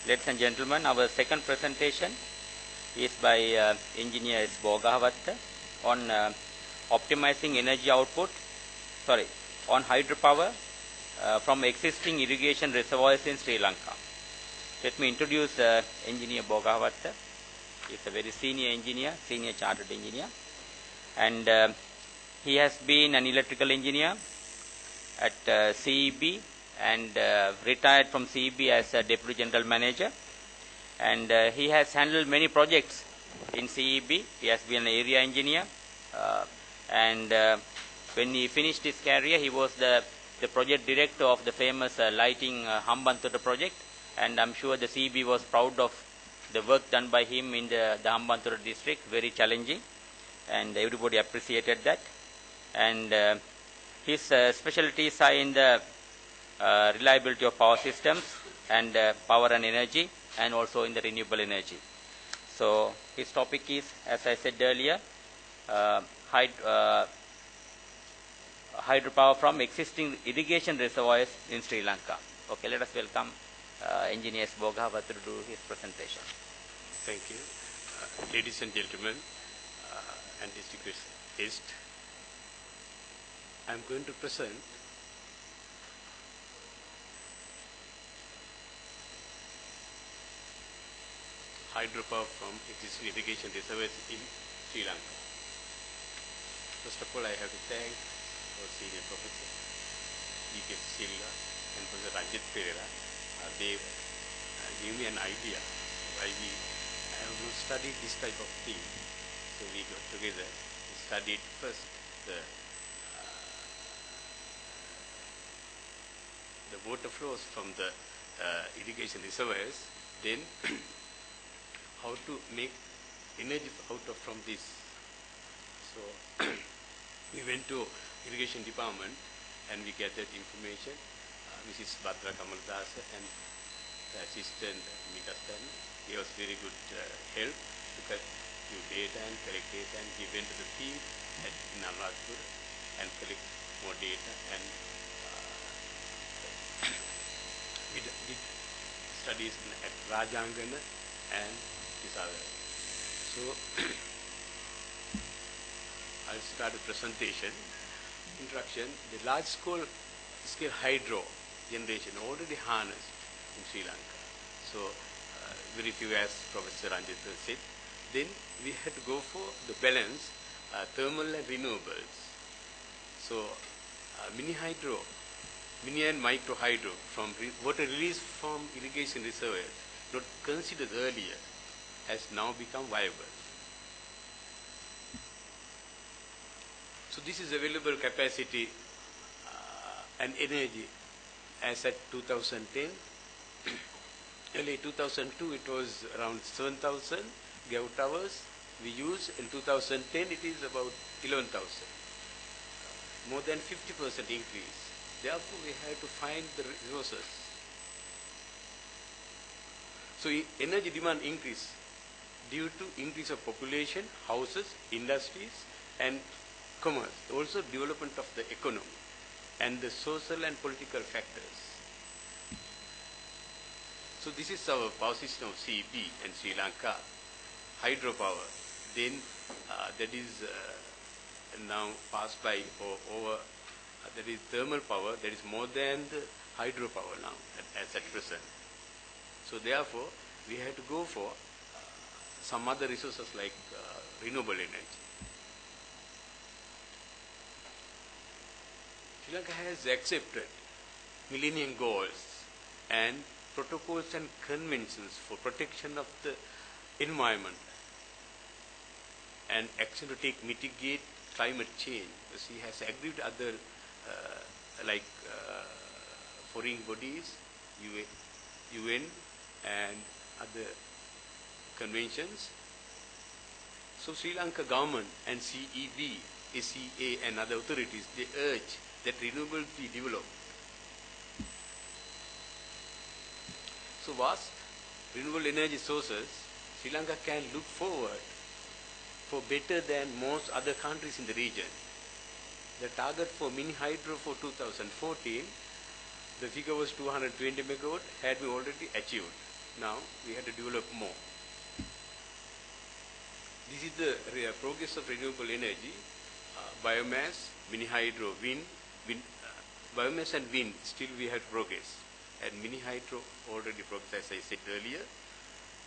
Ladies and gentlemen, our second presentation is by engineer Bogahawaththa on optimizing energy output, on hydropower from existing irrigation reservoirs in Sri Lanka. Let me introduce engineer Bogahawaththa. He is a very senior engineer, senior chartered engineer, and he has been an electrical engineer at CEB and retired from CEB as a deputy general manager, and he has handled many projects in CEB. He has been an area engineer, and when he finished his career, he was the project director of the famous lighting Hambantota project, and I'm sure the CEB was proud of the work done by him in the Hambantota district, very challenging, and everybody appreciated that. And his specialties are in the reliability of power systems and power and energy, and also in the renewable energy. So his topic is, as I said earlier, hydropower from existing irrigation reservoirs in Sri Lanka. Okay, let us welcome engineer Bogahawaththa to do his presentation. Thank you. Ladies and gentlemen, and distinguished guests, I am going to present hydropower from existing irrigation reservoirs in Sri Lanka. First of all, I have to thank our senior professor, D.K. Silva, and Professor Ranjit Pereira. They gave me an idea why we have not studied this type of thing. So we got together, we studied first the water flows from the irrigation reservoirs, then how to make energy from this. So we went to irrigation department and we gathered information. Mrs. Bhadra Kamaldasa and the assistant Mikastan gave us very good help to get few data and collect data, and we went to the field in Anuradhapura and collect more data, and we did studies at Rajangana and this other. So I'll start the presentation. Introduction: the large scale hydro generation already harnessed in Sri Lanka. So very few, as Professor Ranjit said. Then we had to go for the balance, thermal and renewables. So mini and micro hydro from water released from irrigation reservoirs, not considered earlier, has now become viable. So this is available capacity and energy as at 2010. Early 2002 it was around 7,000 gigawatt hours we use. In 2010 it is about 11,000. More than 50% increase. Therefore we have to find the resources. So energy demand increase due to increase of population, houses, industries and commerce. Also development of the economy and the social and political factors. So this is our power system of CEB and Sri Lanka. Hydropower, then that is now passed by over that is thermal power, that is more than the hydropower now as at present. So therefore we have to go for some other resources like renewable energy. Sri Lanka has accepted Millennium Goals and protocols and conventions for protection of the environment and action to mitigate climate change. She has agreed with other foreign bodies, UN and other conventions. So Sri Lanka government and CEB, SEA and other authorities, they urge that renewables be developed. So vast renewable energy sources, Sri Lanka can look forward for better than most other countries in the region. The target for mini hydro for 2014, the figure was 220 megawatt, had been already achieved. Now we had to develop more. This is the progress of renewable energy, biomass, mini hydro, biomass and wind. Still we have progress, and mini hydro already progress, as I said earlier,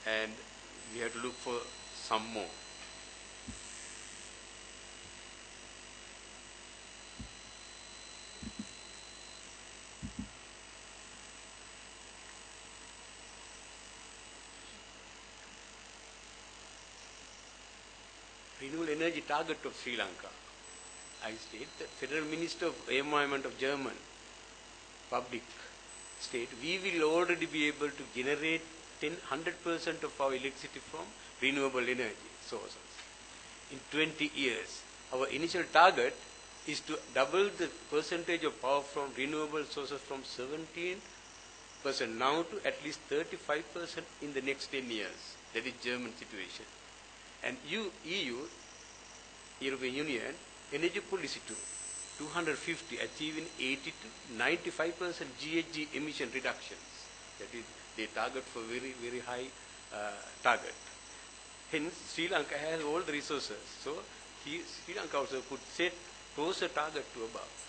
and we have to look for some more. Renewable energy target of Sri Lanka. I state that Federal Minister of Environment of German public state, we will already be able to generate 100% of our electricity from renewable energy sources in 20 years. Our initial target is to double the percentage of power from renewable sources from 17% now to at least 35% in the next 10 years. That is German situation. And EU, European Union, energy policy to 250, achieving 80 to 95% GHG emission reductions. That is, they target for very, very high target. Hence, Sri Lanka has all the resources. So, Sri Lanka also could set closer target to above.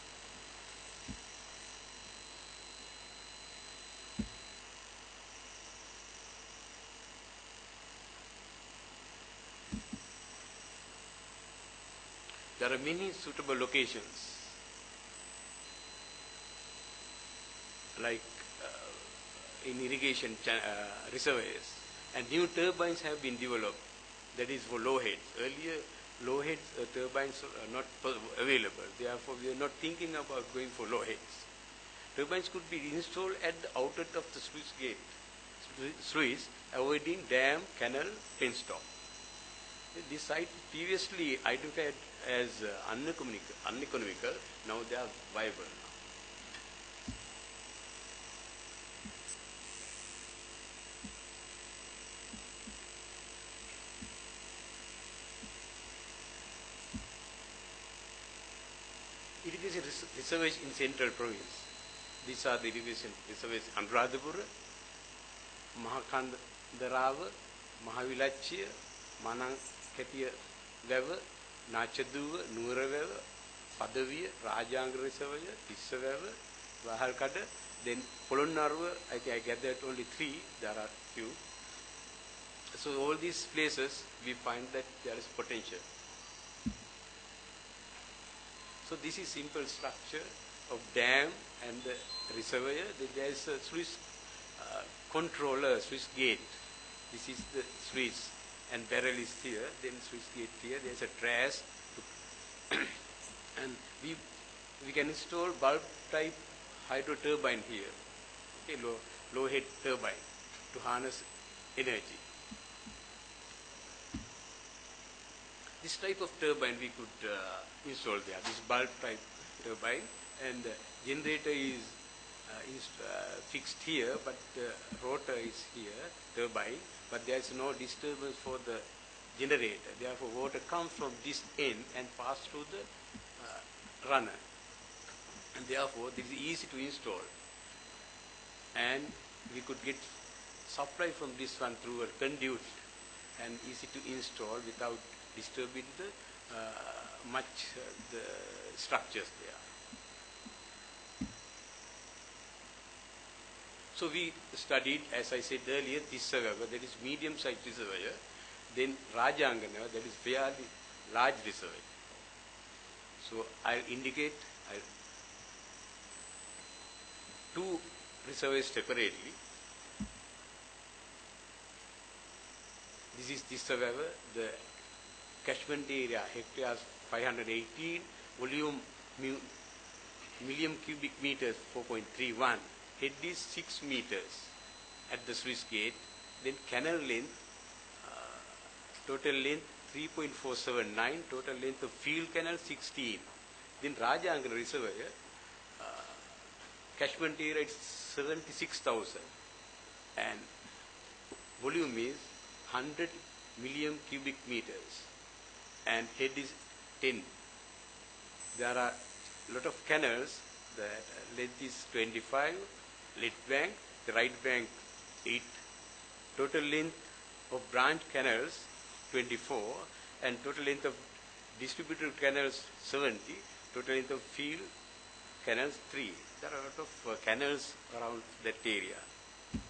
There are many suitable locations, like in irrigation reservoirs, and new turbines have been developed. That is for low heads. Earlier, low heads turbines are not available. Therefore, we are not thinking about going for low heads. Turbines could be installed at the outlet of the sluice gate, sluice, avoiding dam, canal, penstock. This site previously identified as uneconomical, now they are viable now. Irrigation reservoirs in central province. These are the irrigation reservoirs Anuradhapura, Mahakandarawa, Mahavilachya, Manangketiya Wewa, Nachaduwa, Nuwarawewa, Padawiya, Rajanga Reservoir, Tissawewa, Wahalkada, then Polonnaruwa. I think I gathered only 3, there are few. So all these places we find that there is potential. So this is simple structure of dam and the reservoir. There is a sluice controller, sluice gate. This is the sluice, and barrel is here, then sluice gate here. There is a trash, and we can install bulb type hydro turbine here. Okay, low head turbine to harness energy. This type of turbine we could install there, this bulb type turbine, and the generator is fixed here, but the rotor is here, turbine, but there is no disturbance for the generator. Therefore, water comes from this end and pass through the runner. And therefore, this is easy to install. And we could get supply from this one through a conduit, and easy to install without disturbing the the structures there. So we studied, as I said earlier, Tissawewa, that is medium-sized reservoir, then Rajangana, that is fairly large reservoir. So I'll indicate two reservoirs separately. This is Tissawewa, the catchment area hectares 518, volume million cubic meters 4.31, head is 6 meters at the sluice gate, then canal length, total length 3.479, total length of field canal 16. Then Rajangana reservoir, catchment area is 76,000 and volume is 100 million cubic meters and head is 10. There are a lot of canals. The length is 25, left bank, the right bank 8 total length of branch canals 24, and total length of distributed canals 70, total length of field canals 3. There are a lot of canals around that area.